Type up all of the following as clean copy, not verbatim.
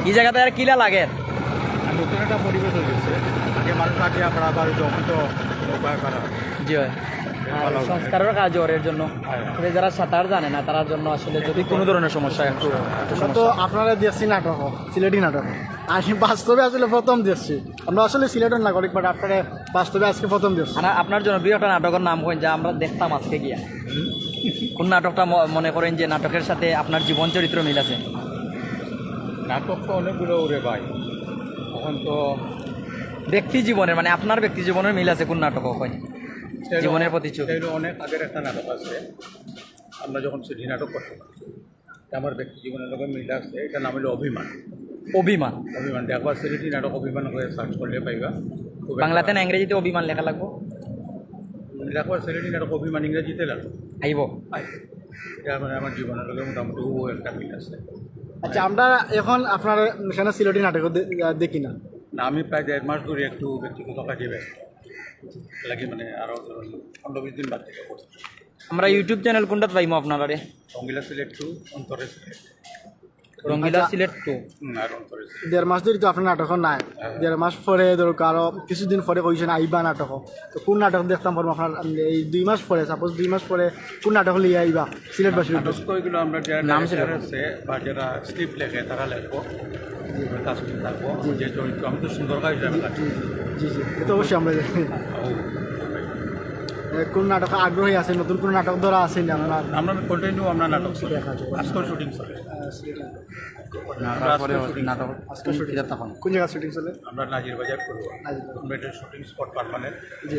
এই জায়গাতে আর কিলা লাগে নতুন একটা পরিবেশ হয়ে গেছে আগে মানুষ আগে আমরা আবার যখন তো উপায় করা হয়। জি হয় আর সংস্কারের কাজ ওর জন্য তবে যারা সাঁতার জানে না তার জন্য আসলে যদি কোনো ধরনের সমস্যা একটু আমরা তো আপনারা দেখছি নাটক সিলেটি নাটক আমি বাস্তবে আসলে প্রথম দেখছি আমরা আসলে সিলেটের নাগরিক বাট আপনারা বাস্তবে আজকে প্রথম দেখছি আপনার জনপ্রিয় একটা নাটকের নাম কোন যা আমরা দেখতাম আজকে গিয়া কোন নাটকটা মনে করেন যে নাটকের সাথে আপনার জীবন চরিত্র মিল আছে? নাটক তো অনেকগুলো উড়ে ভাই তখন তো ব্যক্তি জীবনের মানে আপনার ব্যক্তি জীবনের মিল আছে কোন নাটক হয় জীবনের প্রতি ছবি? এটা অনেক আগের একটা নাটক আছে আমরা যখন সিডি নাটক করতাম আমার ব্যক্তি জীবনের লোকের মিল আছে এটা নাম হলো অভিমান। অভিমান অভিমান একবার সিলেটি নাটক অভিমান হয়ে সার্চ করলে পাইবা বাংলাতে না ইংরেজিতে অভিমান লেখা লাগবো? একবার সিলেটি নাটক অভিমান ইংরেজিতে লাগলো আইব এটা মানে আমার জীবনের লোকের মোটামুটি একটা মিল আছে। আচ্ছা আমরা এখন আপনার এখানে সিলেটি নাটক দেখি না না আমি প্রায় 1.5 মাস ধরে একটু ব্যক্তিগত কাজে ব্যস্ত লাগে মানে আরও 15-20 দিন বাদ থেকে করছি। আমরা ইউটিউব চ্যানেল কোনটা পাইমো আপনারা রে? রঙ্গিলা সিলেট 2 অন্তরে সিলেট রঙ্গিলা সিলেট 2 আর অন্তরে সিলেট 1.5 মাস ধরে তো আপনার নাটক নাই 1.5 মাস পরে ধরো আরো কিছুদিন পরে কইছেন আইবা নাটক তো কোন নাটক দেখতাম পারবো আপনার এই 2 মাস পরে সাপোজ 2 মাস পরে কোন নাটক লিয়ে আইবা সিলেটবাসীর উদ্দেশ্যে? নাটকগুলো আমরা যারা নাম নাম আছে বা যারা স্ক্রিপ্ট লেখে তারা লেখবো কাজ করতে থাকবো যে চরিত্র আমি তো সুন্দর কাজ যাবে জি জি এটা অবশ্যই আমরা জানি। কোন নাটক আগ্রহী আছে নতুন কোন নাটক ধরা আছে না আপনার? আমরা কন্টিনিউ আমরা নাটক আজকাল শুটিং চলে নাটক কোন জায়গায় শুটিং চলে? আমরা নাজির বাজার করবো শুটিং স্পট পারমানেন্ট জি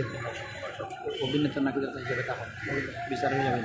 অভিনেতা নাকি হিসেবে তখন বিচার হয়ে যাবে